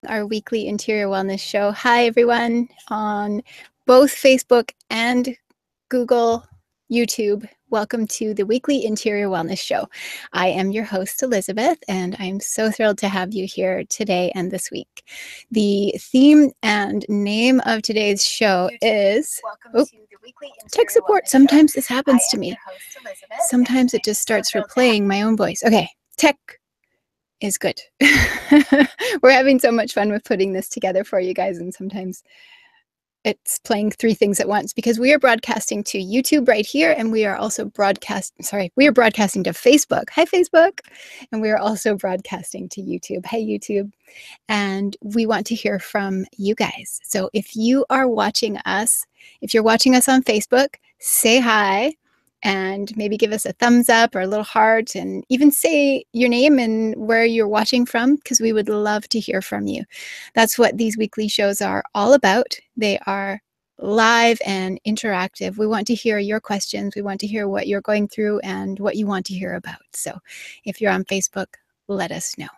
Our weekly interior wellness show. Hi, everyone on both Facebook and Google, YouTube. Welcome to the weekly interior wellness show. I am your host, Elizabeth, and I'm so thrilled to have you here today and this week. The theme and name of today's show is tech support. Sometimes this happens to me. Sometimes it just starts replaying my own voice. Okay, tech is good. We're having so much fun with putting this together for you guys, and sometimes it's playing three things at once because we are broadcasting to YouTube right here, and we are also broadcasting to Facebook. Hi, Facebook. And we are also broadcasting to YouTube. Hey, YouTube. And we want to hear from you guys. So if you are watching us, if you're watching us on Facebook, say hi. And maybe give us a thumbs up or a little heart, and even say your name and where you're watching from, because we would love to hear from you. That's what these weekly shows are all about. They are live and interactive. We want to hear your questions. We want to hear what you're going through and what you want to hear about. So if you're on Facebook, let us know.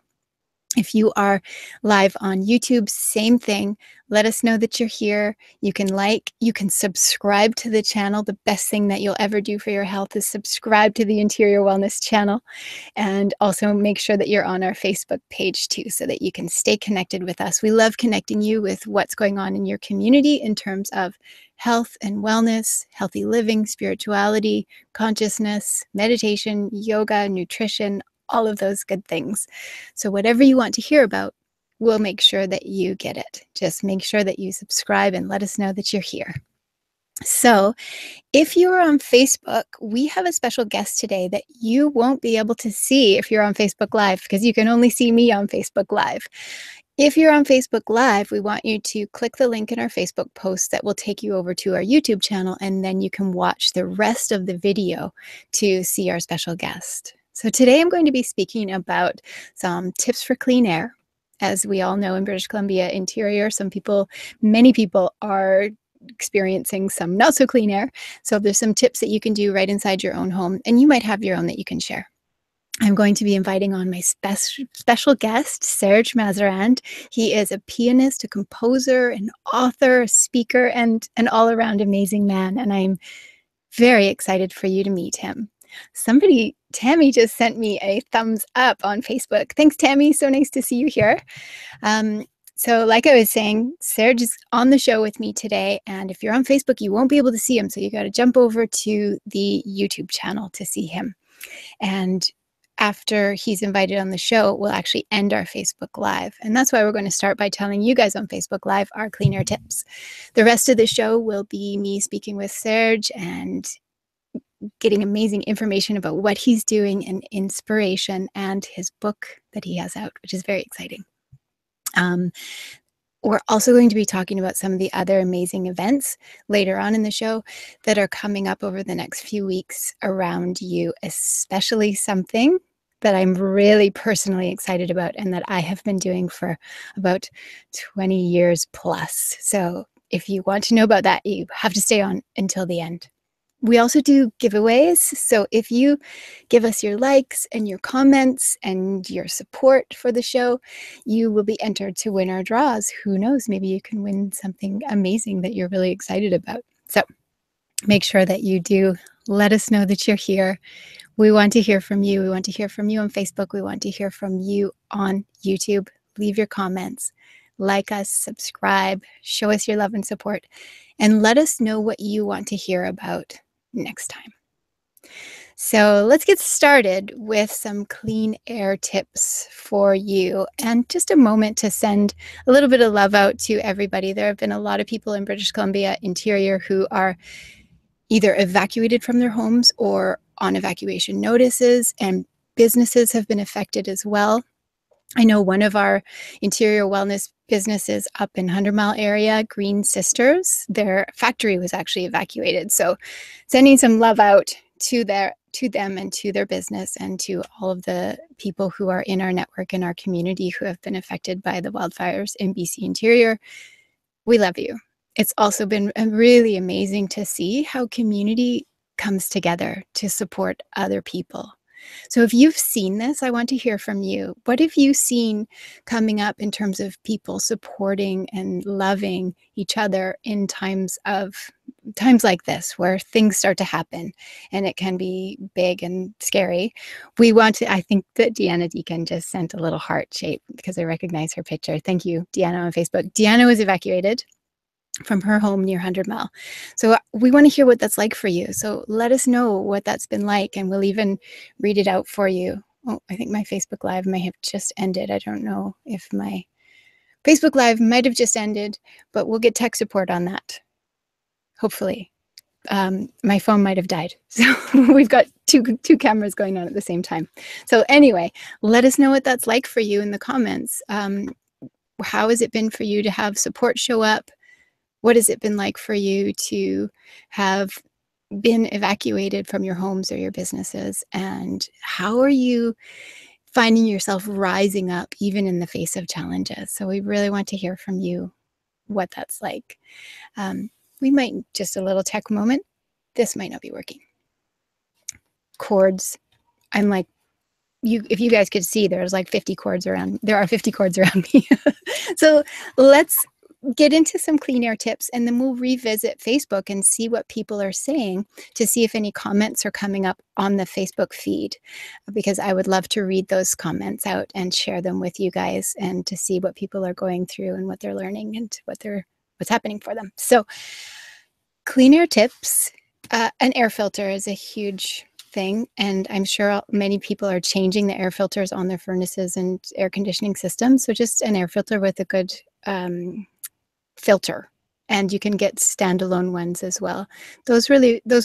If you are live on YouTube, same thing. Let us know that you're here. You can you can subscribe to the channel. The best thing that you'll ever do for your health is subscribe to the Interior Wellness channel. And also make sure that you're on our Facebook page too, so that you can stay connected with us. We love connecting you with what's going on in your community in terms of health and wellness, healthy living, spirituality, consciousness, meditation, yoga, nutrition, all of those good things. So whatever you want to hear about, we'll make sure that you get it. Just make sure that you subscribe and let us know that you're here. So if you're on Facebook, we have a special guest today that you won't be able to see if you're on Facebook Live, because you can only see me on Facebook Live. If you're on Facebook Live, we want you to click the link in our Facebook post that will take you over to our YouTube channel, and then you can watch the rest of the video to see our special guest. So today I'm going to be speaking about some tips for clean air. As we all know, in British Columbia interior, many people are experiencing some not so clean air. So there's some tips that you can do right inside your own home, and you might have your own that you can share. I'm going to be inviting on my special guest, Serge Mazerand. He is a pianist, a composer, an author, a speaker, and an all-around amazing man. And I'm very excited for you to meet him. Tammy just sent me a thumbs up on Facebook. Thanks, Tammy. So nice to see you here. So like I was saying, Serge is on the show with me today. And if you're on Facebook, you won't be able to see him. So you got to jump over to the YouTube channel to see him. And after he's invited on the show, we'll actually end our Facebook Live. And that's why we're going to start by telling you guys on Facebook Live our clean air tips. The rest of the show will be me speaking with Serge and getting amazing information about what he's doing and inspiration, and his book that he has out, which is very exciting. We're also going to be talking about some of the other amazing events later on in the show that are coming up over the next few weeks around you, especially something that I'm really personally excited about and that I have been doing for about 20 years plus. So if you want to know about that, you have to stay on until the end. We also do giveaways. So if you give us your likes and your comments and your support for the show, you will be entered to win our draws. Who knows? Maybe you can win something amazing that you're really excited about. So make sure that you do let us know that you're here. We want to hear from you. We want to hear from you on Facebook. We want to hear from you on YouTube. Leave your comments. Like us, subscribe, show us your love and support, and let us know what you want to hear about next time. So let's get started with some clean air tips for you, and just a moment to send a little bit of love out to everybody. There have been a lot of people in British Columbia interior who are either evacuated from their homes or on evacuation notices, and businesses have been affected as well. I know one of our interior wellness businesses up in 100 Mile area, Green Sisters, their factory was actually evacuated. So sending some love out to them and to their business and to all of the people who are in our network and our community who have been affected by the wildfires in BC Interior. We love you. It's also been really amazing to see how community comes together to support other people. So if you've seen this, I want to hear from you. What have you seen coming up in terms of people supporting and loving each other in times like this, where things start to happen and it can be big and scary? I think that Deanna Deacon just sent a little heart shape because I recognize her picture. Thank you, Deanna, on Facebook. Deanna was evacuated from her home near 100 Mile. So we want to hear what that's like for you. So let us know what that's been like, and we'll even read it out for you. Oh, I think my Facebook Live may have just ended. I don't know if my Facebook Live might have just ended, but we'll get tech support on that, hopefully. My phone might have died. So we've got two cameras going on at the same time. So anyway, let us know what that's like for you in the comments. How has it been for you to have support show up? What has it been like for you to have been evacuated from your homes or your businesses? And how are you finding yourself rising up even in the face of challenges? So we really want to hear from you what that's like. We might, just a little tech moment. This might not be working. Cords. I'm like, if you guys could see, there's like 50 cords around. There are 50 cords around me. So let's get into some clean air tips, and then we'll revisit Facebook and see what people are saying to see if any comments are coming up on the Facebook feed, because I would love to read those comments out and share them with you guys, and to see what people are going through and what they're learning and what's happening for them. So clean air tips. An air filter is a huge thing, and I'm sure many people are changing the air filters on their furnaces and air conditioning systems. So just an air filter with a good filter, and you can get standalone ones as well. Those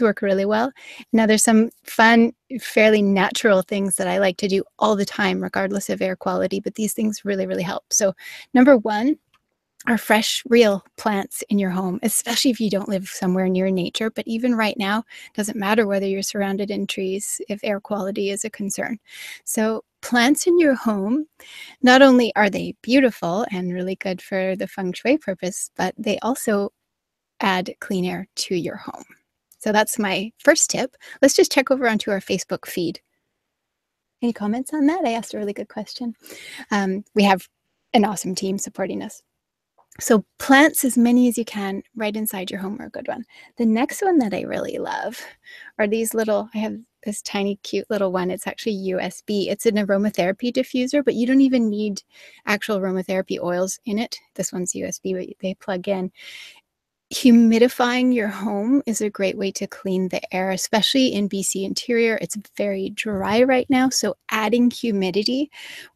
work really well. Now there's some fun, fairly natural things that I like to do all the time, regardless of air quality, but these things really, really help. So number one are fresh, real plants in your home, especially if you don't live somewhere near nature. But even right now, doesn't matter whether you're surrounded in trees if air quality is a concern. So plants in your home, not only are they beautiful and really good for the feng shui purpose, but they also add clean air to your home. So that's my first tip. Let's just check over onto our Facebook feed. Any comments on that? I asked a really good question. We have an awesome team supporting us. So plants as many as you can right inside your home are a good one. The next one that I really love are these little, I have this tiny cute little one. It's actually USB. It's an aromatherapy diffuser, but you don't even need actual aromatherapy oils in it. This one's USB, but they plug in. Humidifying your home is a great way to clean the air, especially in BC interior. It's very dry right now, so adding humidity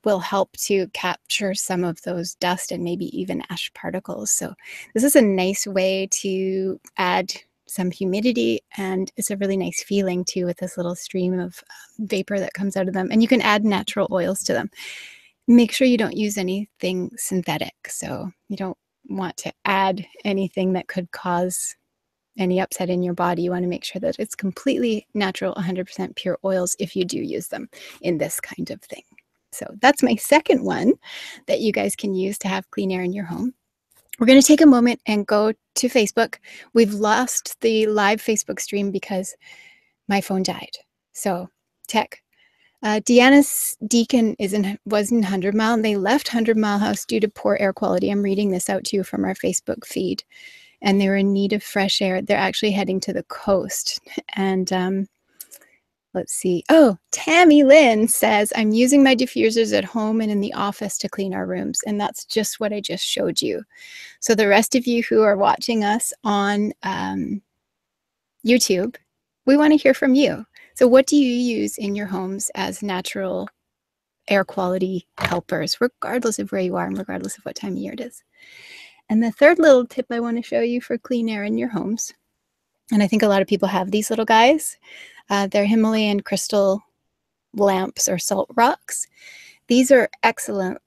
will help to capture some of those dust and maybe even ash particles. So this is a nice way to add some humidity, and it's a really nice feeling too, with this little stream of vapor that comes out of them. And you can add natural oils to them. Make sure you don't use anything synthetic, so you don't want to add anything that could cause any upset in your body. You want to make sure that it's completely natural, 100% pure oils if you do use them in this kind of thing. So that's my second one that you guys can use to have clean air in your home. We're going to take a moment and go to Facebook. We've lost the live Facebook stream because my phone died. So tech. Deanna's Deacon was in 100 Mile, and they left 100 Mile House due to poor air quality. I'm reading this out to you from our Facebook feed. And they were in need of fresh air. They're actually heading to the coast. And let's see. Oh, Tammy Lynn says, I'm using my diffusers at home and in the office to clean our rooms. And that's just what I just showed you. So the rest of you who are watching us on YouTube, we want to hear from you. So what do you use in your homes as natural air quality helpers, regardless of where you are and regardless of what time of year it is? And the third little tip I want to show you for clean air in your homes, and I think a lot of people have these little guys, they're Himalayan crystal lamps or salt rocks. These are excellent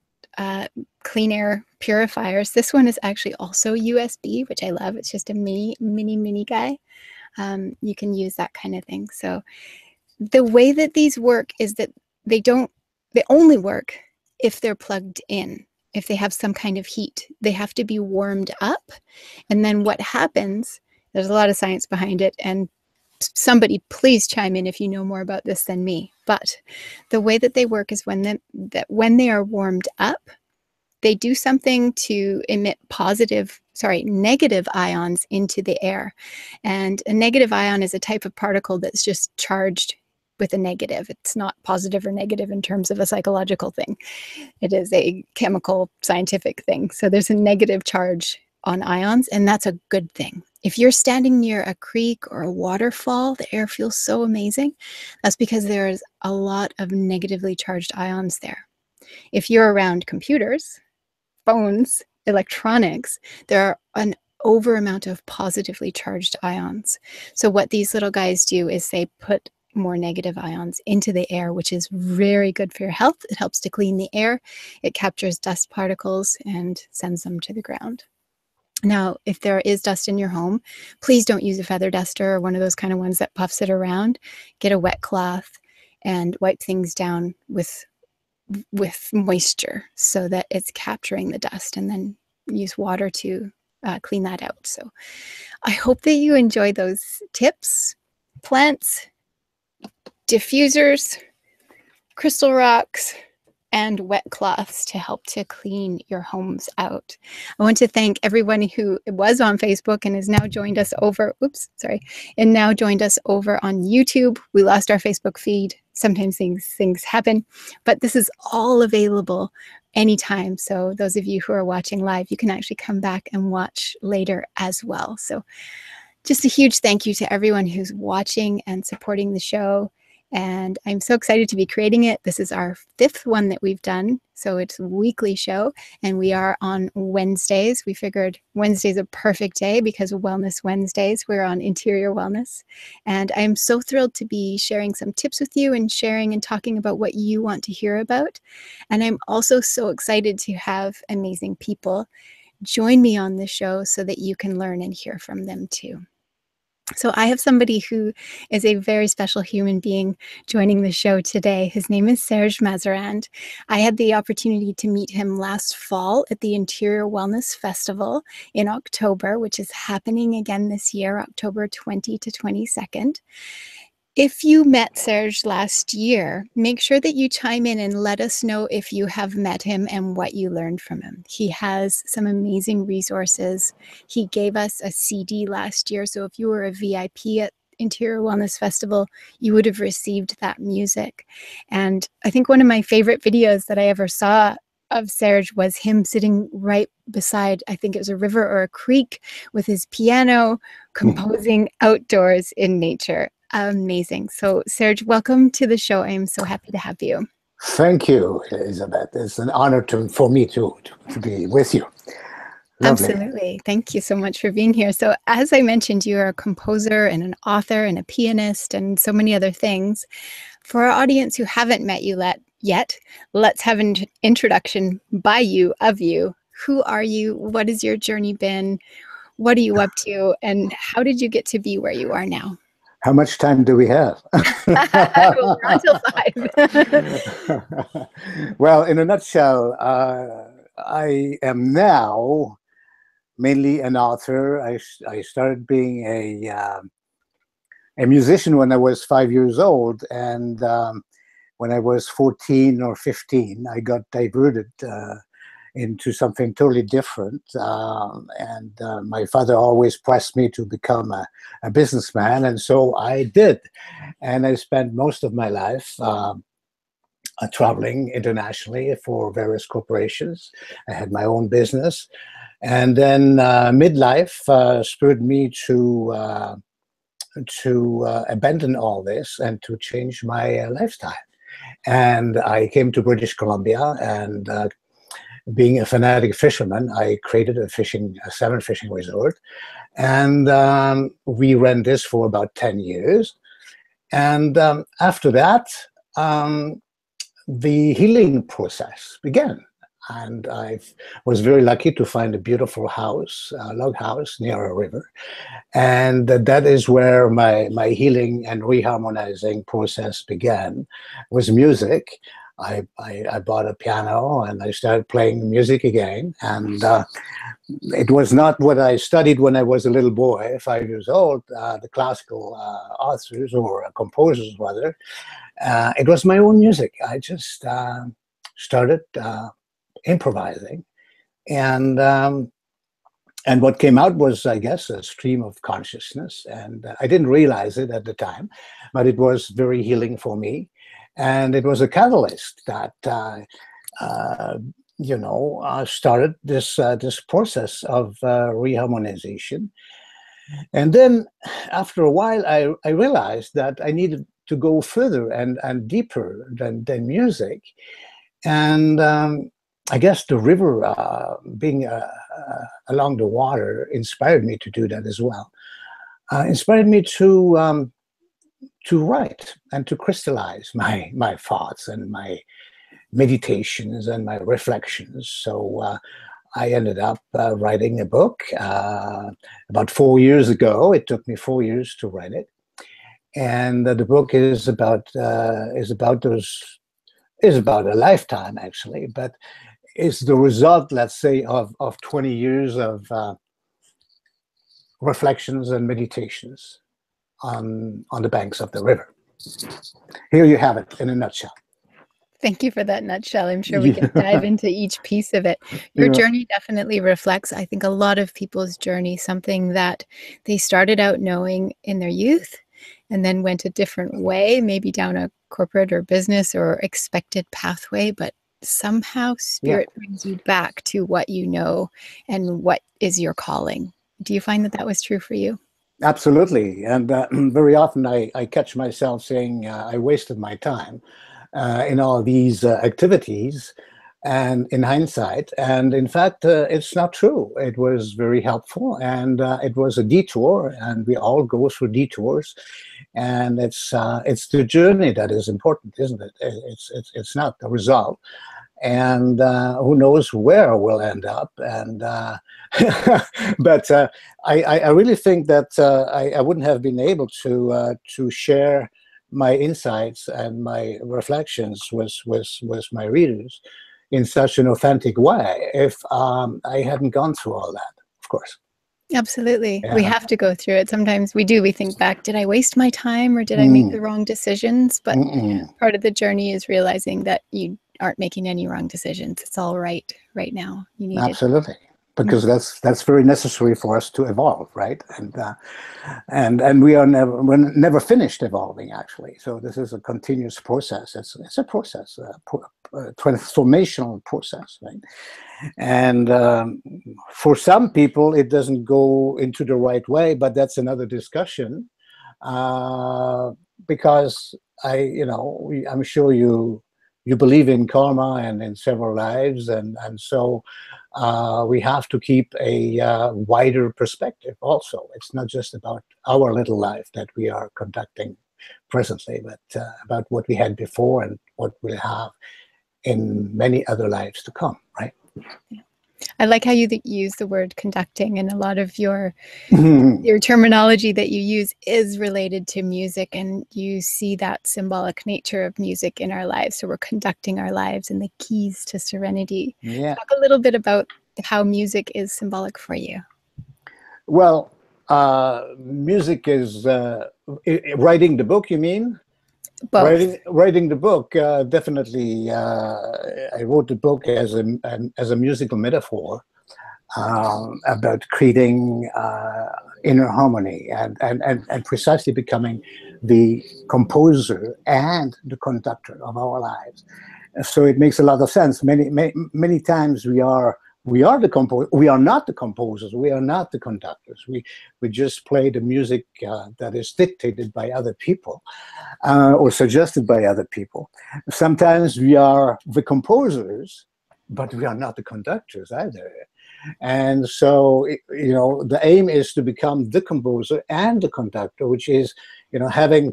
clean air purifiers. This one is actually also USB, which I love. It's just a mini guy. You can use that kind of thing. So the way that these work is that they only work if they're plugged in, if they have some kind of heat. They have to be warmed up. And then what happens, there's a lot of science behind it, and somebody please chime in if you know more about this than me. But the way that they work is when they are warmed up, they do something to emit negative ions into the air. And a negative ion is a type of particle that's just charged with a negative. It's not positive or negative in terms of a psychological thing. It is a chemical scientific thing. So there's a negative charge on ions, and that's a good thing. If you're standing near a creek or a waterfall, the air feels so amazing. That's because there is a lot of negatively charged ions there. If you're around computers, phones, electronics, there are an over amount of positively charged ions. So what these little guys do is they put more negative ions into the air, which is very good for your health. It helps to clean the air. It captures dust particles and sends them to the ground. Now, if there is dust in your home, please don't use a feather duster or one of those kind of ones that puffs it around. Get a wet cloth and wipe things down with moisture so that it's capturing the dust, and then use water to clean that out. So I hope that you enjoy those tips. Plants, diffusers, crystal rocks, and wet cloths to help to clean your homes out. I want to thank everyone who was on Facebook and has now joined us over, now joined us over on YouTube. We lost our Facebook feed. Sometimes things happen, but this is all available anytime. So those of you who are watching live, you can actually come back and watch later as well. So just a huge thank you to everyone who's watching and supporting the show. And I'm so excited to be creating it. This is our 5th one that we've done. So it's a weekly show, and we are on Wednesdays. We figured Wednesday's a perfect day because of Wellness Wednesdays. We're on interior wellness. And I'm so thrilled to be sharing some tips with you and sharing and talking about what you want to hear about. And I'm also so excited to have amazing people join me on the show so that you can learn and hear from them too. So I have somebody who is a very special human being joining the show today. His name is Serge Mazerand. I had the opportunity to meet him last fall at the Interior Wellness Festival in October, which is happening again this year, October 20 to 22nd. If you met Serge last year, make sure that you chime in and let us know if you have met him and what you learned from him. He has some amazing resources. He gave us a CD last year, so if you were a VIP at Interior Wellness Festival, you would have received that music. And I think one of my favorite videos that I ever saw of Serge was him sitting right beside, I think it was a river or a creek, with his piano, composing outdoors in nature. Amazing. So Serge, welcome to the show. I am so happy to have you. Thank you, Elizabeth. It's an honor for me to be with you. Lovely. Absolutely. Thank you so much for being here. So as I mentioned, you are a composer and an author and a pianist and so many other things. For our audience who haven't met you yet, let's have an introduction by you, of you. Who are you? What has your journey been? What are you up to? And how did you get to be where you are now? How much time do we have? We're until 5. Well, in a nutshell, I am now mainly an author. I started being a musician when I was 5 years old, and when I was 14 or 15, I got diverted into something totally different. And my father always pressed me to become a businessman, and so I did. And I spent most of my life traveling internationally for various corporations. I had my own business. And then midlife spurred me to abandon all this and to change my lifestyle. And I came to British Columbia, and being a fanatic fisherman, I created a salmon fishing resort. And we ran this for about 10 years. And after that, the healing process began. And I was very lucky to find a beautiful house, a log house near a river. And that is where my healing and reharmonizing process began, with music. I bought a piano and I started playing music again. And it was not what I studied when I was a little boy, 5 years old, the classical authors or composers, rather. It was my own music. I just started improvising. And what came out was, I guess, a stream of consciousness. And I didn't realize it at the time, but it was very healing for me. And it was a catalyst that, started this process of reharmonization. And then after a while, I realized that I needed to go further and deeper than music. And I guess the river being along the water inspired me to do that as well. Inspired me to write and to crystallize my thoughts and my meditations and my reflections. So I ended up writing a book about 4 years ago. It took me 4 years to write it, and the book is about a lifetime, actually, but it's the result, let's say, of 20 years of reflections and meditations on the banks of the river. Here you have it in a nutshell. Thank you for that nutshell. I'm sure we can dive into each piece of it. Your journey definitely reflects, I think, a lot of people's journey, something that they started out knowing in their youth and then went a different way, maybe down a corporate or business or expected pathway, but somehow spirit brings you back to what you know and what is your calling. Do you find that that was true for you? Absolutely. And very often I catch myself saying I wasted my time in all these activities, and in hindsight. And in fact, it's not true. It was very helpful, and it was a detour, and we all go through detours. And it's the journey that is important, isn't it? It's not the result. And who knows where we'll end up. And but I really think that I wouldn't have been able to share my insights and my reflections with my readers in such an authentic way if I hadn't gone through all that, of course. Absolutely. Yeah. We have to go through it. Sometimes we do. We think back, did I waste my time or did I make the wrong decisions? But part of the journey is realizing that you aren't making any wrong decisions. It's all right now. You need Absolutely. Because that's very necessary for us to evolve, right? And we're never finished evolving, actually. So this is a continuous process. It's a process, a transformational process, right? And for some people, it doesn't go into the right way, but that's another discussion. Because I'm sure you believe in karma and in several lives, and so we have to keep a wider perspective also. It's not just about our little life that we are conducting presently, but about what we had before and what we'll have in many other lives to come, right? I like how you use the word conducting, and a lot of your terminology that you use is related to music, and you see that symbolic nature of music in our lives. So we're conducting our lives and the keys to serenity. Yeah. Talk a little bit about how music is symbolic for you. Well, music is writing the book, you mean? Both. Writing the book, definitely. I wrote the book as a musical metaphor about creating inner harmony and precisely becoming the composer and the conductor of our lives. So it makes a lot of sense. Many times we are the composer. We are not the composers. We are not the conductors. We just play the music that is dictated by other people or suggested by other people. Sometimes we are the composers, but we are not the conductors either. And so, the aim is to become the composer and the conductor, which is,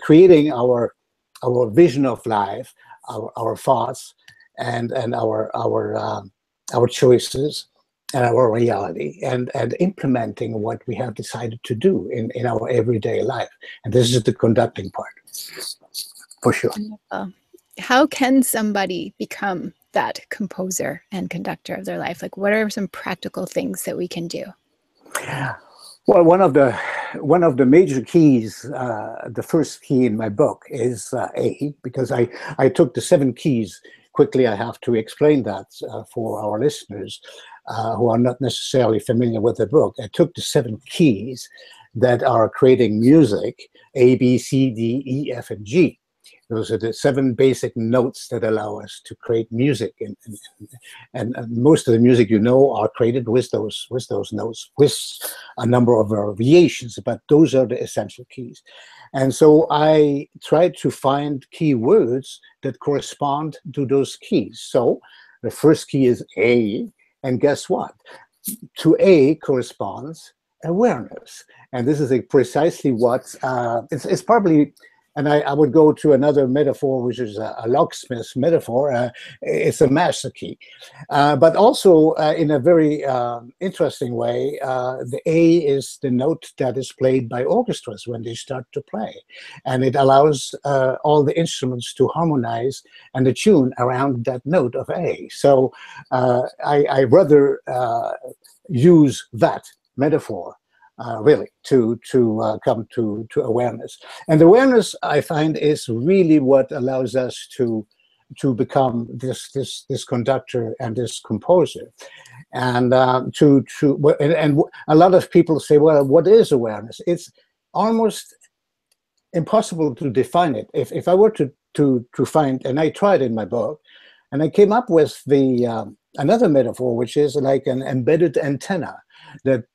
creating our vision of life, our thoughts, and our choices and our reality, and implementing what we have decided to do in our everyday life. And this is the conducting part, for sure. Wonderful. How can somebody become that composer and conductor of their life? Like, what are some practical things that we can do? Well, one of the major keys, the first key in my book is A, because I took the 7 keys. Quickly, I have to explain that for our listeners who are not necessarily familiar with the book. I took the 7 keys that are creating music: A, B, C, D, E, F, and G. Those are the 7 basic notes that allow us to create music, and most of the music are created with those notes, with a number of variations. But those are the essential keys, and so I tried to find key words that correspond to those keys. So the first key is A, and guess what? To A corresponds awareness, and this is precisely what it's probably. And I would go to another metaphor, which is a locksmith's metaphor. It's a master key, but also in a very interesting way, the A is the note that is played by orchestras when they start to play, and it allows all the instruments to harmonize and the tune around that note of A. So I rather use that metaphor really to come to awareness. And awareness, I find, is really what allows us to become this conductor and this composer. And and a lot of people say, well, what is awareness? It's almost impossible to define it. If I were to find, and I tried in my book, and I came up with the another metaphor, which is like an embedded antenna that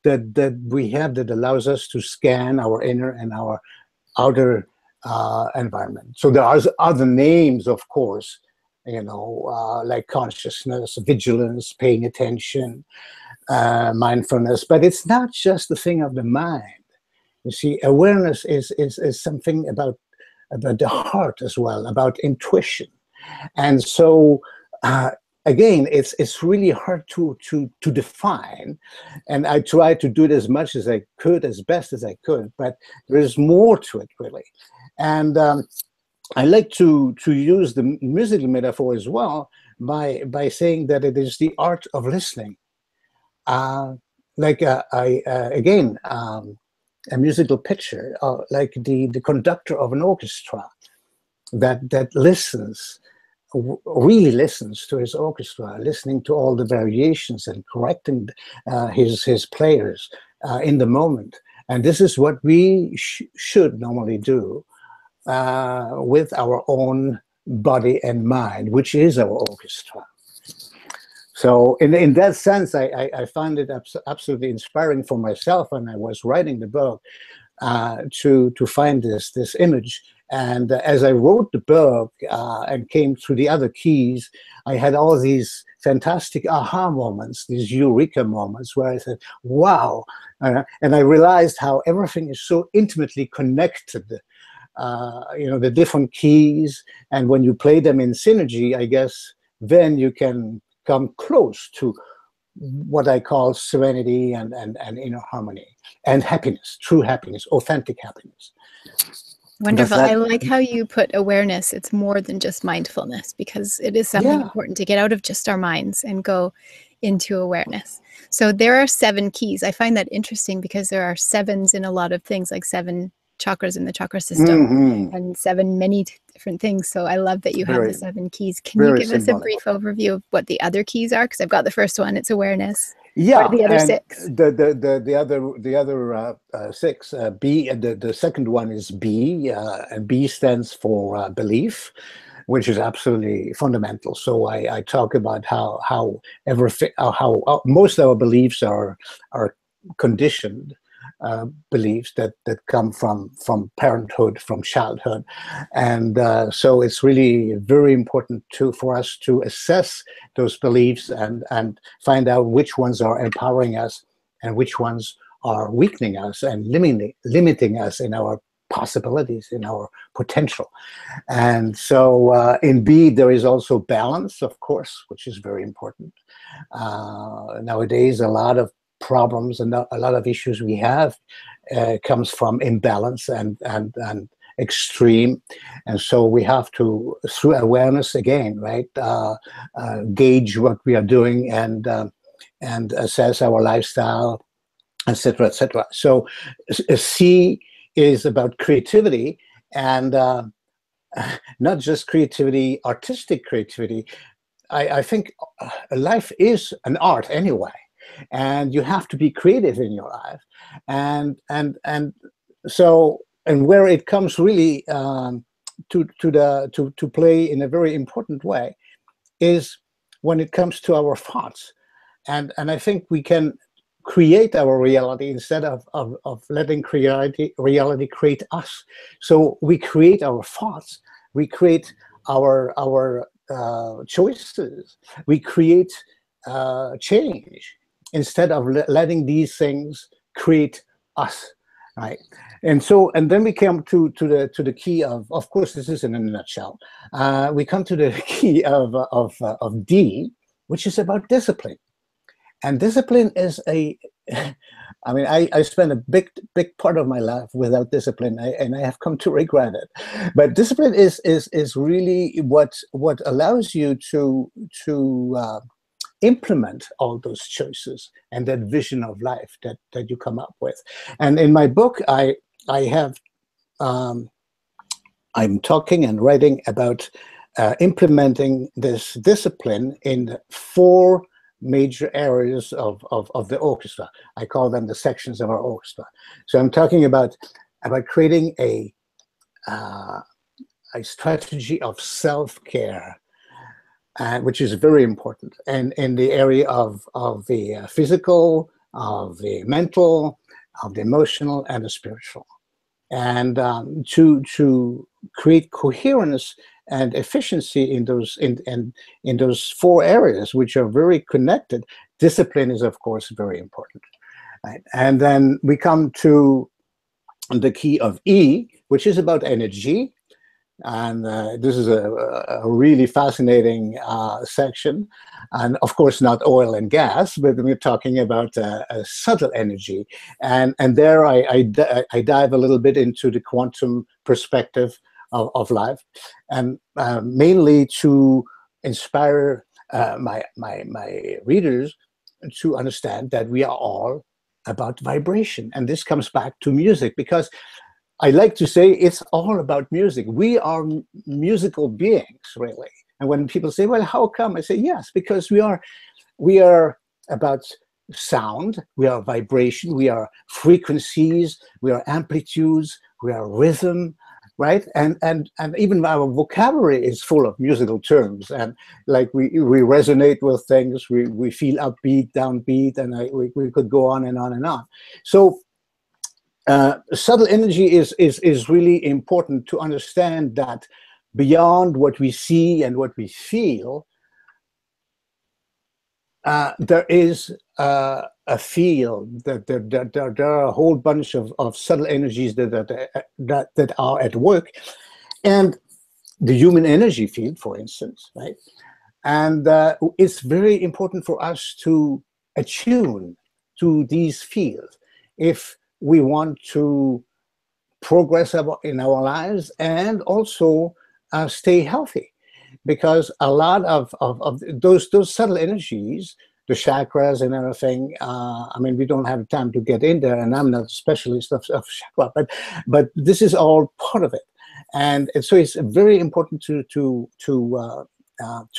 we have that allows us to scan our inner and our outer environment. So there are other names, of course, like consciousness, vigilance, paying attention, mindfulness, but it's not just the thing of the mind. You see, awareness is something about the heart as well, about intuition. And so again, it's really hard to define, and I tried to do it as much as I could, as best as I could, but there is more to it, really. And I like to use the musical metaphor as well by saying that it is the art of listening. Again, a musical picture, like the conductor of an orchestra that listens, really listens to his orchestra, listening to all the variations and correcting his players in the moment. And this is what we should normally do with our own body and mind, which is our orchestra. So in that sense, I find it absolutely inspiring for myself when I was writing the book to find this image. And as I wrote the book and came through the other keys, I had all these fantastic aha moments, these eureka moments where I said, wow. And I realized how everything is so intimately connected, the different keys. And when you play them in synergy, I guess, then you can come close to what I call serenity and inner harmony and happiness, true happiness, authentic happiness. Wonderful. I like how you put awareness. It's more than just mindfulness, because it is something important to get out of just our minds and go into awareness. So there are 7 keys. I find that interesting because there are 7s in a lot of things, like 7 chakras in the chakra system and 7 many different things. So I love that you have the 7 keys. Can you give us a brief overview of what the other keys are? Because I've got the first one, it's awareness. Yeah, what are the other 6? The other 6. B. The second one is B, and B stands for belief, which is absolutely fundamental. So I talk about how most of our beliefs are conditioned beliefs that come from parenthood, from childhood, and so it's really very important for us to assess those beliefs and find out which ones are empowering us and which ones are weakening us and limiting us in our possibilities, in our potential. And so in B, there is also balance, of course, which is very important. Nowadays, a lot of problems and a lot of issues we have comes from imbalance and extreme. And so we have to, through awareness again, right, gauge what we are doing and assess our lifestyle, etc., etc. So C is about creativity, and not just creativity, artistic creativity. I think life is an art anyway, and you have to be creative in your life, and so, and where it comes really to play in a very important way is when it comes to our thoughts, and I think we can create our reality instead of letting reality create us. So we create our thoughts, we create our choices, we create change instead of letting these things create us, right? And so, and then we come to the key of course, this is in a nutshell. We come to the key of D, which is about discipline. And discipline is I mean, I spent a big part of my life without discipline, and I have come to regret it. But discipline is really what allows you to implement all those choices and that vision of life that you come up with. And in my book, I have I'm talking and writing about implementing this discipline in 4 major areas of the orchestra. I call them the sections of our orchestra. So I'm talking about creating a strategy of self-care, which is very important, and in the area of the physical, of the mental, of the emotional, and the spiritual, and to create coherence and efficiency in those 4 areas, which are very connected. Discipline is, of course, very important, right? And then we come to the key of E, which is about energy. And this is a really fascinating section. And of course, not oil and gas, but we're talking about a subtle energy. And there I dive a little bit into the quantum perspective of life, and mainly to inspire my readers to understand that we are all about vibration. And this comes back to music, because I like to say it's all about music. We are musical beings, really. And when people say, well, how come? I say, yes, because we are about sound, we are vibration, we are frequencies, we are amplitudes, we are rhythm, right? And even our vocabulary is full of musical terms. And like we resonate with things, we feel upbeat, downbeat, and we could go on and on and on. So subtle energy is really important to understand that beyond what we see and what we feel, there is a field, that there are a whole bunch of subtle energies that are at work, and the human energy field, for instance, right? And it's very important for us to attune to these fields if we want to progress in our lives and also stay healthy, because a lot of those subtle energies, the chakras and everything, I mean, we don't have time to get in there, and I'm not a specialist of chakra, but this is all part of it. And so it's very important to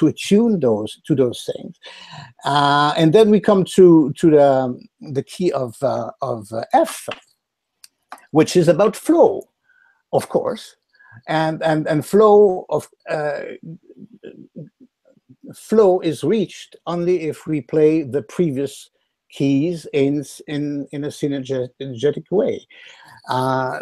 attune to those things. And then we come to the key of F, which is about flow, of course, and flow is reached only if we play the previous keys in a synergetic way.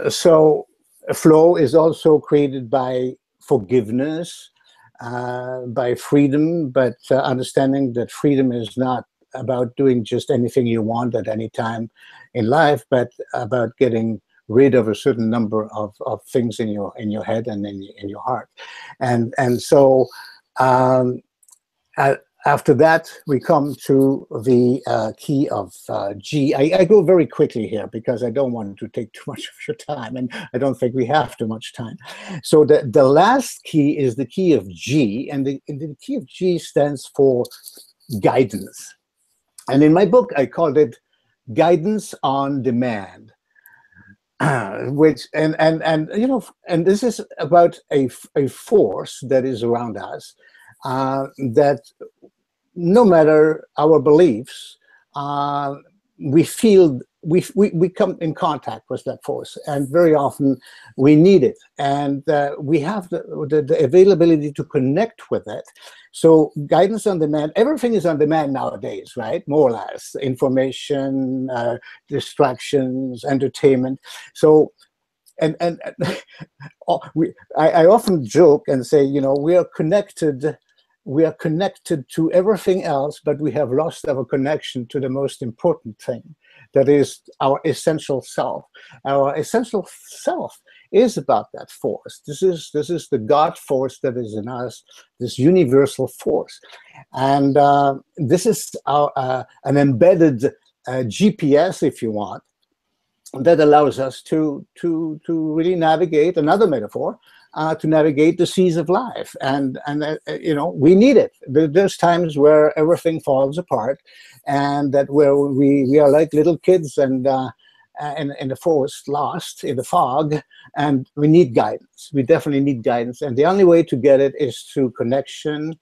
So flow is also created by forgiveness, by freedom, but understanding that freedom is not about doing just anything you want at any time in life, but about getting rid of a certain number of things in your head and in your heart. And so after that, we come to the key of G. I go very quickly here because I don't want to take too much of your time, and I don't think we have too much time. So the last key is the key of G, and the key of G stands for guidance. And in my book, I called it Guidance on Demand. Which and you know, and this is about a force that is around us, that no matter our beliefs, we feel we come in contact with that force, and very often we need it, and we have the availability to connect with it. So guidance on demand, everything is on demand nowadays, right? More or less, information, distractions, entertainment. So and I often joke and say, you know, we are connected to everything else, but we have lost our connection to the most important thing, that is our essential self. Our essential self is about that force. This is the God force that is in us, this universal force. And this is an embedded GPS, if you want, that allows us to really navigate, another metaphor, to navigate the seas of life. And you know, we need it. There's times where everything falls apart, and that where we are like little kids and in the forest, lost in the fog, and we need guidance. We definitely need guidance, and the only way to get it is through connection.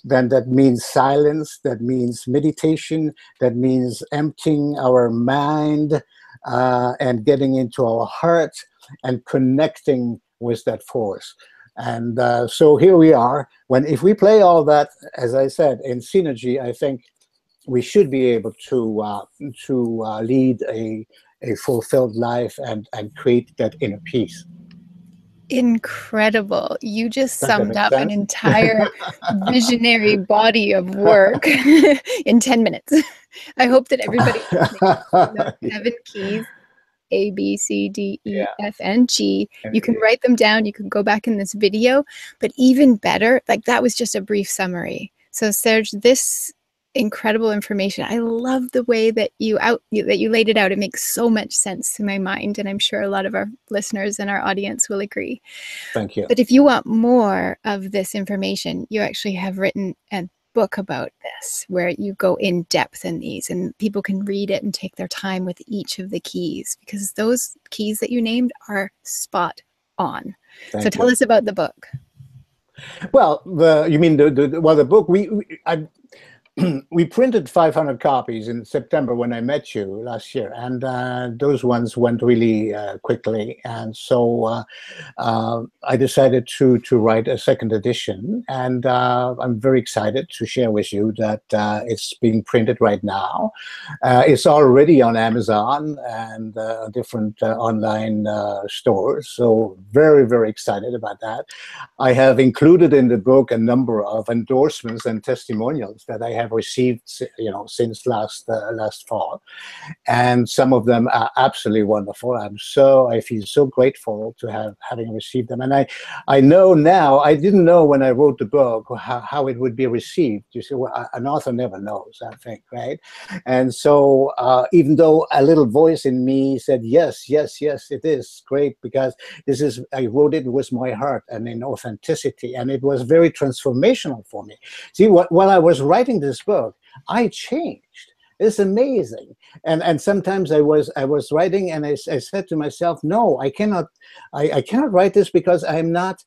Then that means silence, that means meditation, that means emptying our mind, and getting into our heart and connecting with that force. And so here we are. If we play all that, as I said, in synergy, I think we should be able to lead a fulfilled life and create that inner peace. Incredible. You just Does that summed make up an sense? entire visionary body of work in 10 minutes. I hope that everybody listening, those 7 keys, A, B, C, D, E, F, and G. You can write them down. You can go back in this video. But even better, like that was just a brief summary. So Serge, this incredible information. I love the way that you laid it out. It makes so much sense to my mind, and I'm sure a lot of our listeners and our audience will agree. Thank you. But if you want more of this information, you actually have written a book about this where you go in depth in these, and people can read it and take their time with each of the keys, because those keys that you named are spot on. So tell us about the book. Well, you mean the book? We printed 500 copies in September when I met you last year, and those ones went really quickly. And so I decided to write a second edition, and I'm very excited to share with you that it's being printed right now. It's already on Amazon and different online stores. So very, very excited about that. I have included in the book a number of endorsements and testimonials that I have received, you know, since last fall, and some of them are absolutely wonderful. I feel so grateful to having received them, and I know now. I didn't know when I wrote the book how it would be received. You see, well, an author never knows, I think, right? And so even though a little voice in me said yes, yes, yes, it is great, because I wrote it with my heart and in authenticity, and it was very transformational for me. See, while I was writing this book, I changed. It's amazing. And sometimes I was writing, and I said to myself, no, I cannot write this, because I'm not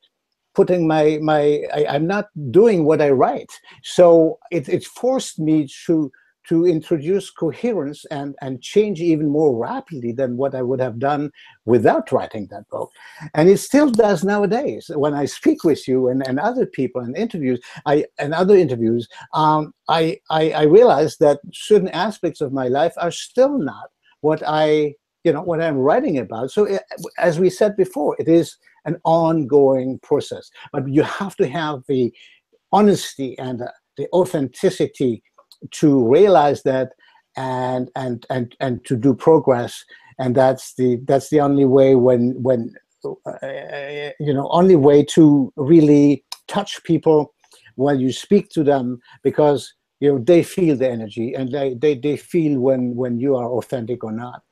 putting I'm not doing what I write. So it forced me to introduce coherence and change even more rapidly than what I would have done without writing that book. And it still does nowadays. When I speak with you and other people in interviews, I realize that certain aspects of my life are still not what what I'm writing about. So as we said before, it is an ongoing process, but you have to have the honesty and the authenticity to realize that and to do progress. And that's the only way only way to really touch people while you speak to them, because they feel the energy, and they feel when you are authentic or not.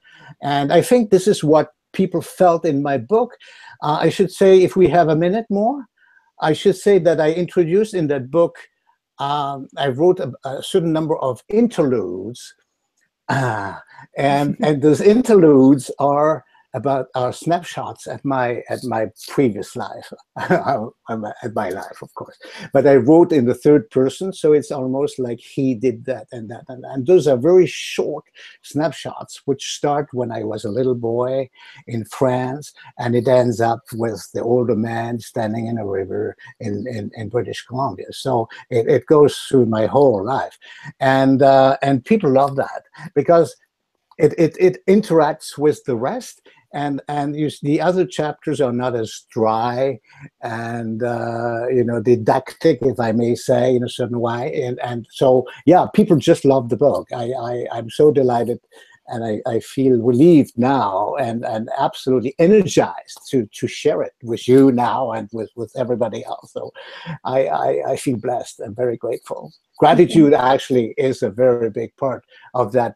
And I think this is what people felt in my book. I should say, if we have a minute more, I should say that I introduced in that book, I wrote a certain number of interludes, and those interludes are about our snapshots at my previous life, at my life, of course. But I wrote in the third person, so it's almost like he did that and that and that. And those are very short snapshots, which start when I was a little boy in France, and it ends up with the older man standing in a river in British Columbia. So it goes through my whole life, and people love that because it interacts with the rest, and the other chapters are not as dry and didactic, if I may say, in a certain way, and so yeah, people just love the book. I'm so delighted, and I feel relieved now, and absolutely energized to share it with you now and with everybody else. So I feel blessed and very grateful. Gratitude actually is a very big part of that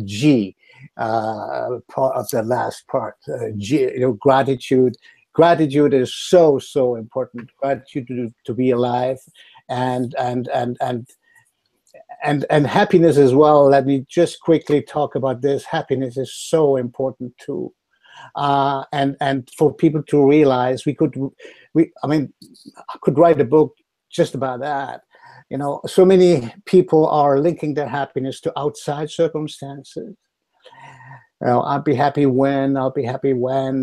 G, part of the last part. G, gratitude. Gratitude is so important. Gratitude to be alive, and happiness as well. Let me just quickly talk about this. Happiness is so important too, and for people to realize I could write a book just about that. So many people are linking their happiness to outside circumstances. I'll be happy when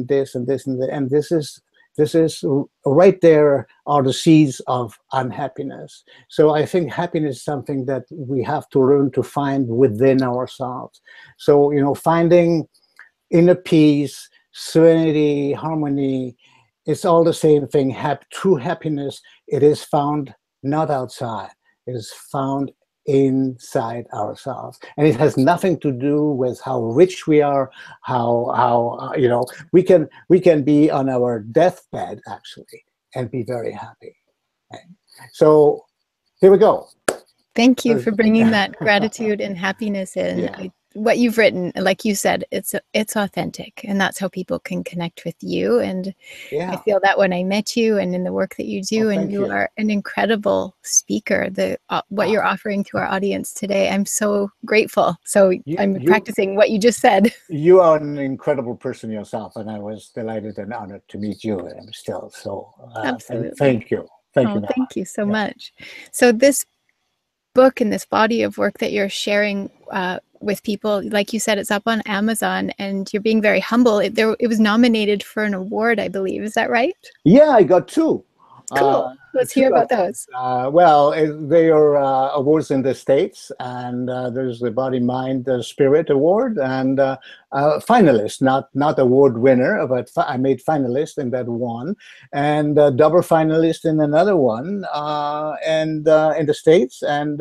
this and this and that. And this is right there are the seeds of unhappiness. So I think happiness is something that we have to learn to find within ourselves. So, finding inner peace, serenity, harmony, it's all the same thing. True happiness, it is found not outside. It is found inside ourselves, and it has nothing to do with how rich we are, how we can be on our deathbed actually and be very happy. Okay? So here we go. Thank you for bringing that gratitude and happiness in. Yeah. What you've written, like you said, it's authentic, and that's how people can connect with you. And I feel that when I met you and in the work that you do, and you are an incredible speaker. What you're offering to our audience today, I'm so grateful. So I'm practicing what you just said. You are an incredible person yourself, and I was delighted and honored to meet you. And still, so absolutely. Thank you. Thank you. Thank you so much. So this book and this body of work that you're sharing with people, like you said, it's up on Amazon, and you're being very humble. It was nominated for an award, I believe. Is that right? Yeah, I got two. Cool. Let's hear about those. Well, they are awards in the States, and there's the Body, Mind, Spirit Award, and finalist, not award winner, but I made finalist in that one, and double finalist in another one, and in the States, and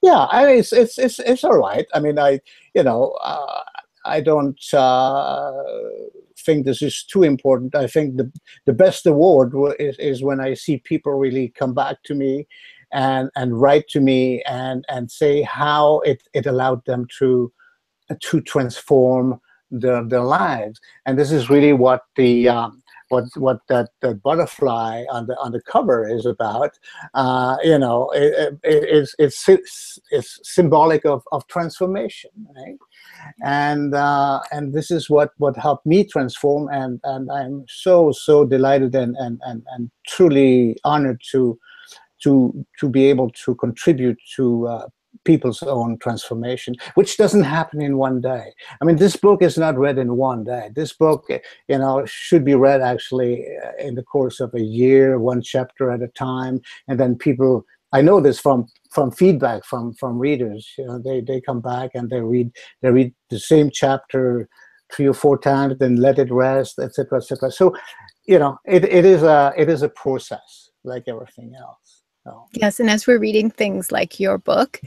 yeah, it's all right. I mean, I don't think this is too important. I think the best award is when I see people really come back to me and write to me and say how it allowed them to transform their lives. And this is really what the what that butterfly on the cover is about. It's symbolic of transformation, right? And this is what helped me transform, and I'm so delighted and truly honored to be able to contribute to people's own transformation, which doesn't happen in one day. I mean, this book is not read in one day. This book, should be read actually in the course of a year, one chapter at a time, and then people. I know this from feedback from readers. They come back and they read the same chapter 3 or 4 times, then let it rest, etc., etc. So, it is a process like everything else. So. Yes, and as we're reading things like your book,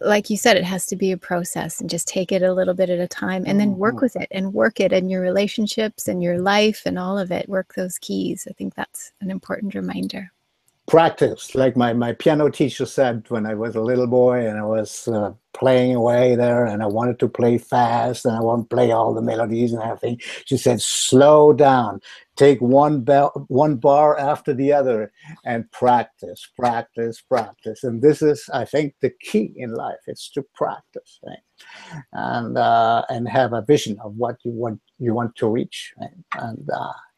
like you said, it has to be a process, and just take it a little bit at a time, and then work with it and work it in your relationships and your life and all of it. Work those keys. I think that's an important reminder. practice. Like my piano teacher said when I was a little boy and I was playing away there and I wanted to play fast and I want to play all the melodies and everything. She said, slow down, take one bar after the other and practice, practice, practice. And this is, I think, the key in life. It's to practice, right? And have a vision of what you want to reach, right? And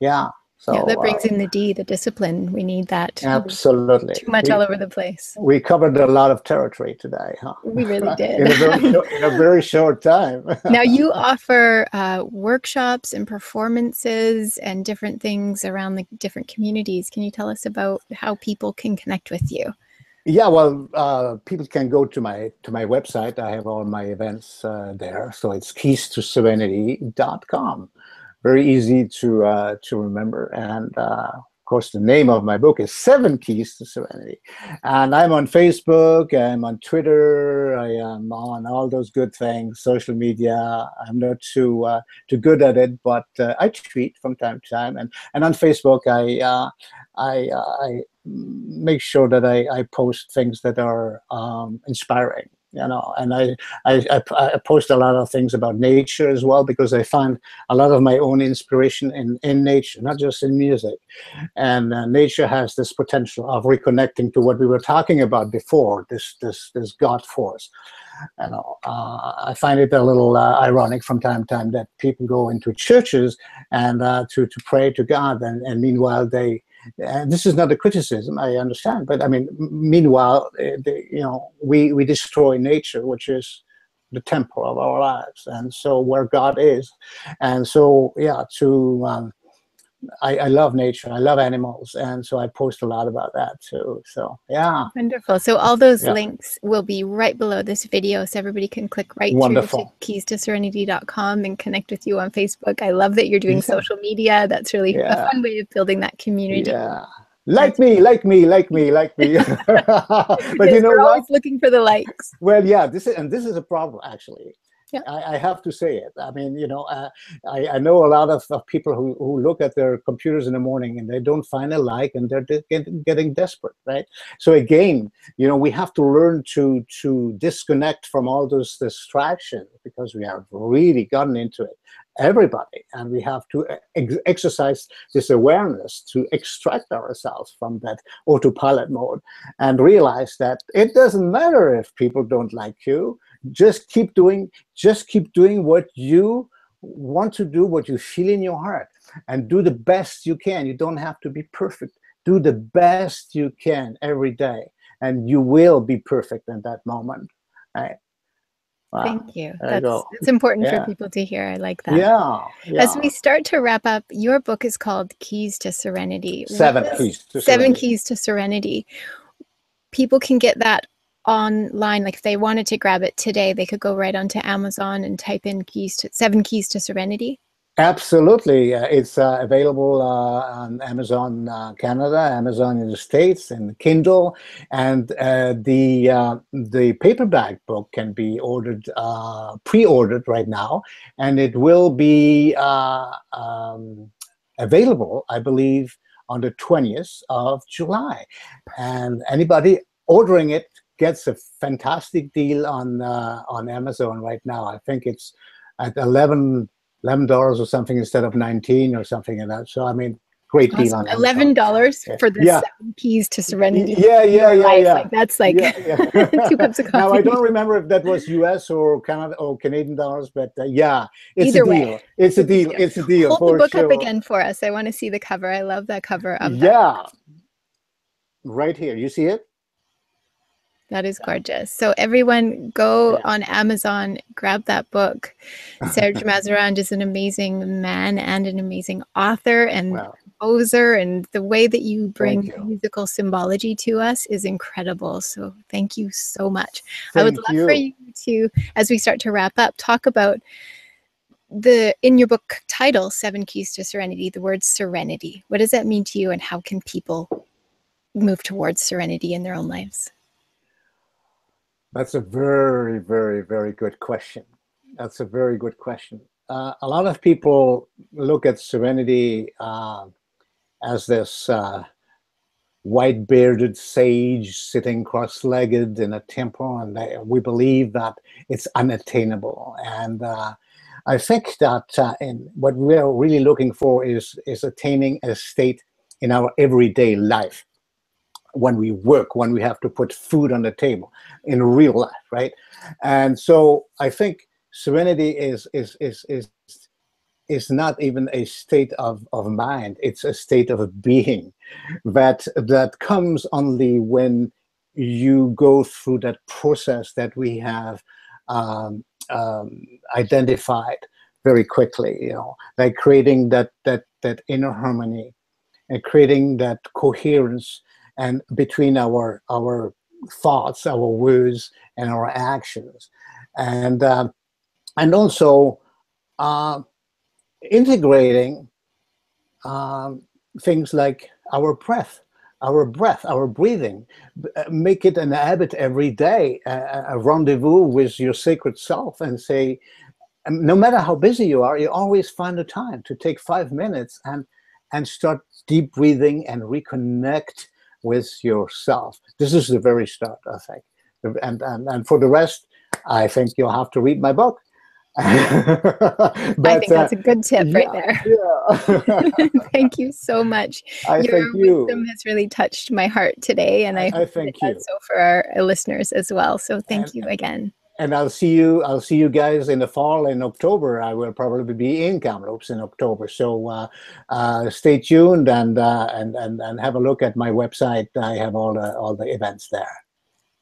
yeah. So, yeah, that brings in the D, the discipline. We need that. Absolutely. Too much all over the place. We covered a lot of territory today, huh? We really did. in a very short time. Now you offer workshops and performances and different things around the different communities. Can you tell us about how people can connect with you? Yeah, well, people can go to my website. I have all my events there. So it's keystoserenity.com. Very easy to remember. And of course, the name of my book is 7 Keys to Serenity. And I'm on Facebook, I'm on Twitter, I am on all those good things, social media. I'm not too good at it, but I tweet from time to time. And on Facebook, I make sure that I post things that are inspiring. And I post a lot of things about nature as well, because I find a lot of my own inspiration in nature, not just in music. And nature has this potential of reconnecting to what we were talking about before, this God force. I find it a little ironic from time to time that people go into churches and to pray to God, and meanwhile and this is not a criticism, I understand, but I mean, meanwhile, we destroy nature, which is the temple of our lives, and so where God is. And so, yeah, I love nature, I love animals, and so I post a lot about that too. So, yeah. Wonderful. So all those links will be right below this video, so everybody can click right through to keystoserenity.com and connect with you on Facebook. I love that you're doing social media. That's really a fun way of building that community. Yeah. Like me. But you know we're what? always looking for the likes. Well, yeah, this is a problem, actually. Yeah. I have to say it. I mean, I know a lot of people who look at their computers in the morning and they don't find a like, and they're getting desperate, right? So again, we have to learn to disconnect from all those distractions, because we have really gotten into it, everybody, and we have to exercise this awareness to extract ourselves from that autopilot mode and realize that it doesn't matter if people don't like you. Just keep doing what you want to do, what you feel in your heart, and do the best you can. You don't have to be perfect. Do the best you can every day, and you will be perfect in that moment. Right? Wow. Thank you. It's important for people to hear. I like that. Yeah. As we start to wrap up, your book is called Keys to Serenity. 7 Keys to Serenity. 7 Keys to Serenity. People can get that online. Like if they wanted to grab it today, they could go right onto Amazon and type in 7 Keys to Serenity. Absolutely. It's available on Amazon Canada, Amazon in the States, and Kindle. And the paperback book can be ordered, pre-ordered right now, and it will be available, I believe, on the 20th of July. And anybody ordering it gets a fantastic deal on Amazon right now. I think it's at $11 or something instead of 19 or something like that. So I mean, great deal on Amazon. $11 for the 7 Keys to Serenity. Yeah. Like, that's like 2 cups of coffee. Now I don't remember if that was US or Canada or Canadian dollars, but yeah, it's Either a deal. Way. It's a deal. It's a deal. Hold the book up again for us. I want to see the cover. I love that cover of that. Yeah, right here. You see it? That is gorgeous. So everyone go on Amazon, grab that book. Serge Mazerand is an amazing man and an amazing author and composer, and the way that you bring musical symbology to us is incredible. So thank you so much. I would love for you to, as we start to wrap up, talk about in your book title, 7 Keys to Serenity, the word serenity. What does that mean to you, and how can people move towards serenity in their own lives? That's a very, very, very good question. That's a very good question. A lot of people look at serenity as this white-bearded sage sitting cross-legged in a temple, and we believe that it's unattainable. And I think that what we're really looking for is attaining a state in our everyday life, when we work, when we have to put food on the table in real life, right? And so I think serenity is not even a state of mind. It's a state of being that comes only when you go through that process that we have identified very quickly, you know, like creating that inner harmony and creating that coherence and between our thoughts, our words, and our actions, and also integrating things like our breath, our breathing. Make it an habit every day, a rendezvous with your sacred self, and say, no matter how busy you are, you always find the time to take 5 minutes and start deep breathing and reconnect with yourself. This is the very start, I think. And for the rest, I think you'll have to read my book. But, I think that's a good tip right there. Yeah. Thank you so much. Your wisdom has really touched my heart today, and I hope it does so for our listeners as well. So thank you again. And I'll see you guys in the fall, in October. I will probably be in Kamloops in October. So stay tuned and have a look at my website. I have all the events there.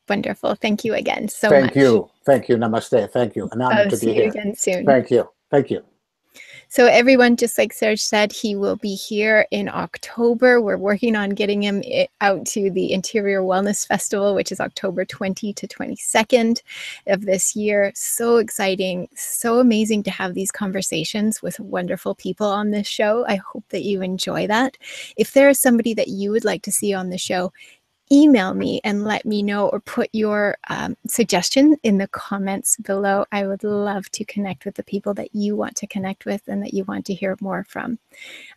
Wonderful. Thank you again so much. Thank you. Thank you. Namaste. Thank you. An honor to be here. See you again soon. Thank you. Thank you. So everyone, just like Serge said, he will be here in October. We're working on getting him out to the Interior Wellness Festival, which is October 20 to 22nd of this year. So exciting, so amazing to have these conversations with wonderful people on this show. I hope that you enjoy that. If there is somebody that you would like to see on the show, email me and let me know, or put your suggestion in the comments below. I would love to connect with the people that you want to connect with and that you want to hear more from.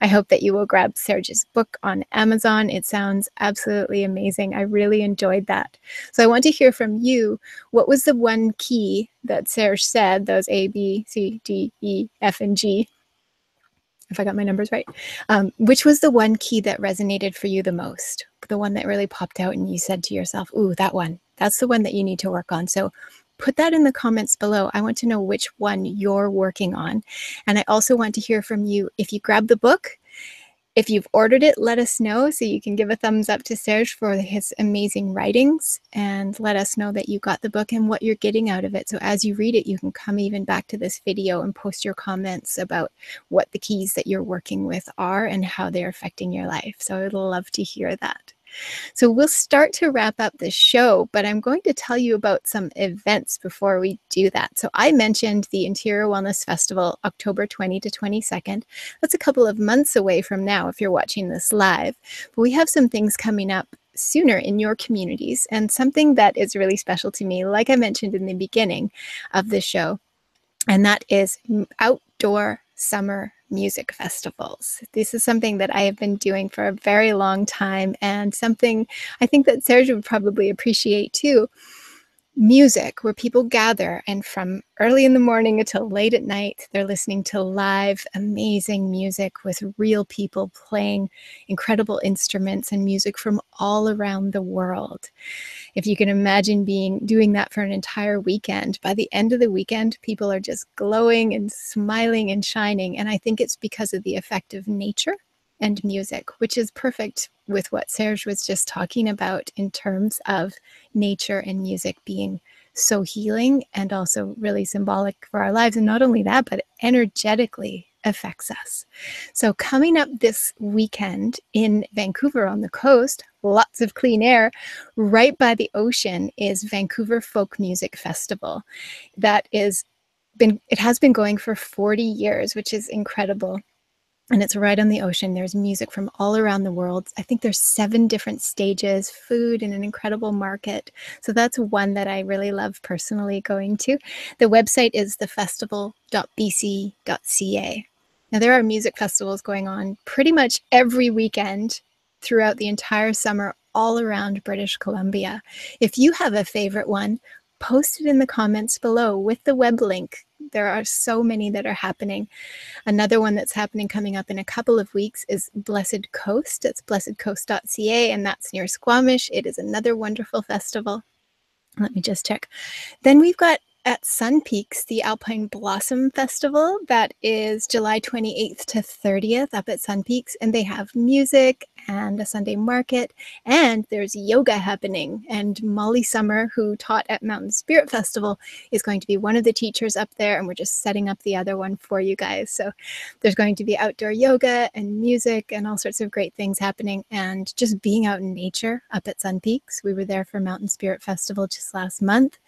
I hope that you will grab Serge's book on Amazon. It sounds absolutely amazing. I really enjoyed that. So I want to hear from you. What was the one key that Serge said, those A, B, C, D, E, F, and G, if I got my numbers right, which was the one key that resonated for you the most? The one that really popped out and you said to yourself, ooh, that one, that's the one that you need to work on. So put that in the comments below. I want to know which one you're working on. And I also want to hear from you. If you grab the book, if you've ordered it, let us know so you can give a thumbs up to Serge for his amazing writings, and let us know that you got the book and what you're getting out of it. So as you read it, you can come even back to this video and post your comments about what the keys that you're working with are and how they're affecting your life. So I would love to hear that. So we'll start to wrap up the show, but I'm going to tell you about some events before we do that. So I mentioned the Interior Wellness Festival, October 20 to 22nd. That's a couple of months away from now if you're watching this live. But we have some things coming up sooner in your communities, and something that is really special to me, like I mentioned in the beginning of the show, and that is outdoor summer music festivals. This is something that I have been doing for a very long time, and something I think that Serge would probably appreciate too. Music where people gather, and from early in the morning until late at night, they're listening to live, amazing music with real people playing incredible instruments and music from all around the world. If you can imagine doing that for an entire weekend, by the end of the weekend, people are just glowing and smiling and shining. And I think it's because of the effect of nature and music, which is perfect with what Serge was just talking about in terms of nature and music being so healing and also really symbolic for our lives. And not only that, but energetically affects us. So coming up this weekend in Vancouver on the coast, lots of clean air, right by the ocean, is Vancouver Folk Music Festival. It has been going for 40 years, which is incredible. And it's right on the ocean. There's music from all around the world. I think there's 7 different stages, food, and an incredible market. So that's one that I really love personally going to. The website is thefestival.bc.ca. Now, there are music festivals going on pretty much every weekend throughout the entire summer all around British Columbia. If you have a favorite one, post it in the comments below with the web link. There are so many that are happening. Another one that's happening coming up in a couple of weeks is Blessed Coast. It's blessedcoast.ca, and that's near Squamish. It is another wonderful festival. Let me just check. Then we've got at Sun Peaks, the Alpine Blossom Festival. That is July 28th to 30th up at Sun Peaks. And they have music and a Sunday market. And there's yoga happening. And Molly Summer, who taught at Mountain Spirit Festival, is going to be one of the teachers up there. And we're just setting up the other one for you guys. So there's going to be outdoor yoga and music and all sorts of great things happening. And just being out in nature up at Sun Peaks. We were there for Mountain Spirit Festival just last month.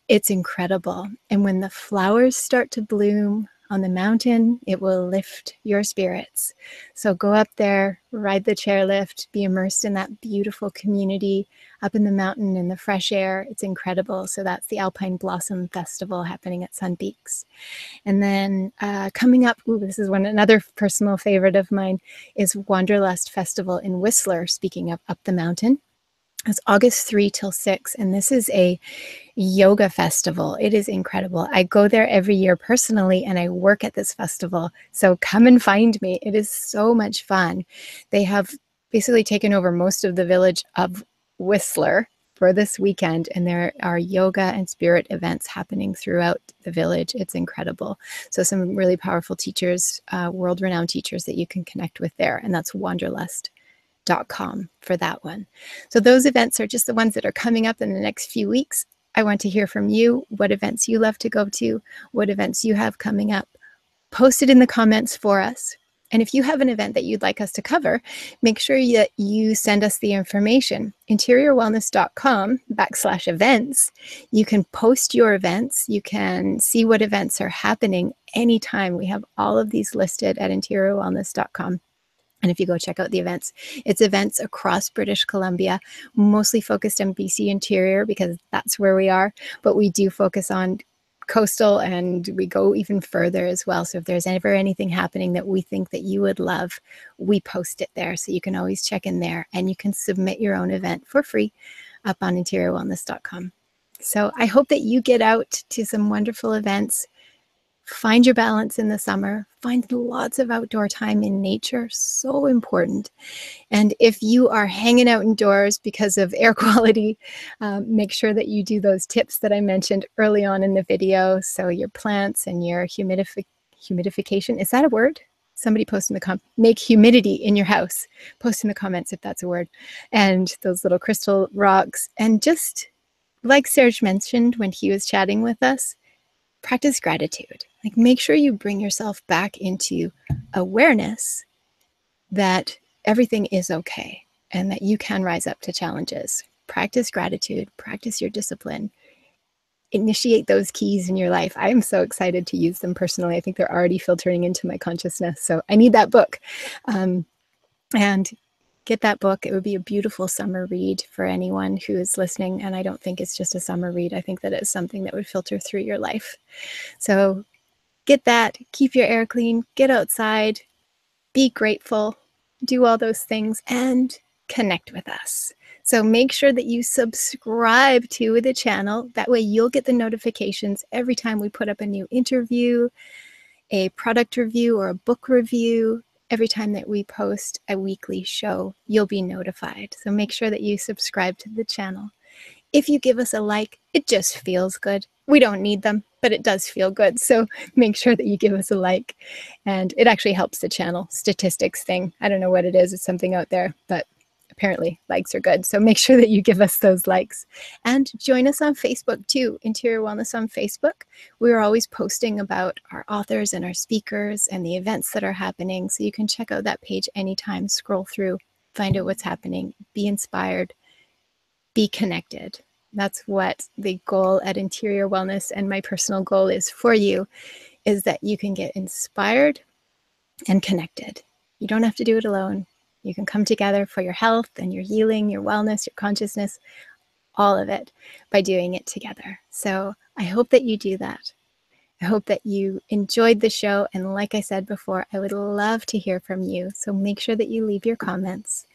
It's incredible. And when the flowers start to bloom on the mountain, it will lift your spirits. So go up there, ride the chairlift, be immersed in that beautiful community up in the mountain in the fresh air. It's incredible. So that's the Alpine Blossom Festival happening at Sun Peaks. And then coming up, this is another personal favorite of mine, is Wanderlust Festival in Whistler, speaking of up the mountain. It's August 3 till 6, and this is a yoga festival. It is incredible. I go there every year personally, and I work at this festival. So come and find me. It is so much fun. They have basically taken over most of the village of Whistler for this weekend, and there are yoga and spirit events happening throughout the village. It's incredible. So some really powerful teachers, world-renowned teachers that you can connect with there, and that's Wanderlust.com for that one. So those events are just the ones that are coming up in the next few weeks. I want to hear from you, what events you love to go to, what events you have coming up. Post it in the comments for us. And if you have an event that you'd like us to cover, make sure that you send us the information. interiorwellness.com/events. You can post your events. You can see what events are happening anytime. We have all of these listed at interiorwellness.com. And if you go check out the events, it's events across British Columbia, mostly focused on BC Interior because that's where we are. But we do focus on coastal, and we go even further as well. So if there's ever anything happening that we think that you would love, we post it there. So you can always check in there, and you can submit your own event for free up on interiorwellness.com. So I hope that you get out to some wonderful events. Find your balance in the summer. Find lots of outdoor time in nature. So important. And if you are hanging out indoors because of air quality, make sure that you do those tips that I mentioned early on in the video. So your plants and your humidification. Is that a word? Somebody post in the comments. Make humidity in your house. Post in the comments if that's a word. And those little crystal rocks. And just like Serge mentioned when he was chatting with us, practice gratitude. Like, make sure you bring yourself back into awareness that everything is okay and that you can rise up to challenges. Practice gratitude, practice your discipline, initiate those keys in your life. I am so excited to use them personally. I think they're already filtering into my consciousness. So I need that book. And get that book. It would be a beautiful summer read for anyone who is listening. And I don't think it's just a summer read. I think that it's something that would filter through your life. So get that, keep your air clean, get outside, be grateful, do all those things, and connect with us. So make sure that you subscribe to the channel. That way you'll get the notifications every time we put up a new interview, a product review, or a book review. Every time that we post a weekly show, you'll be notified. So make sure that you subscribe to the channel. If you give us a like, it just feels good. We don't need them, but it does feel good. So make sure that you give us a like. And it actually helps the channel statistics thing. I don't know what it is. It's something out there, but apparently likes are good. So make sure that you give us those likes. And join us on Facebook too, Interior Wellness on Facebook. We're always posting about our authors and our speakers and the events that are happening. So you can check out that page anytime, scroll through, find out what's happening, be inspired, be connected. That's what the goal at Interior Wellness, and my personal goal is for you, is that you can get inspired and connected. You don't have to do it alone. You can come together for your health and your healing, your wellness, your consciousness, all of it by doing it together. So I hope that you do that. I hope that you enjoyed the show. And like I said before, I would love to hear from you. So make sure that you leave your comments.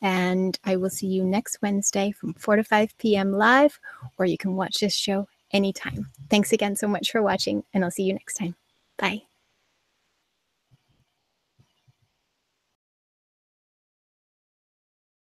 And I will see you next Wednesday from 4 to 5 p.m. live, or you can watch this show anytime. Thanks again so much for watching, and I'll see you next time. Bye.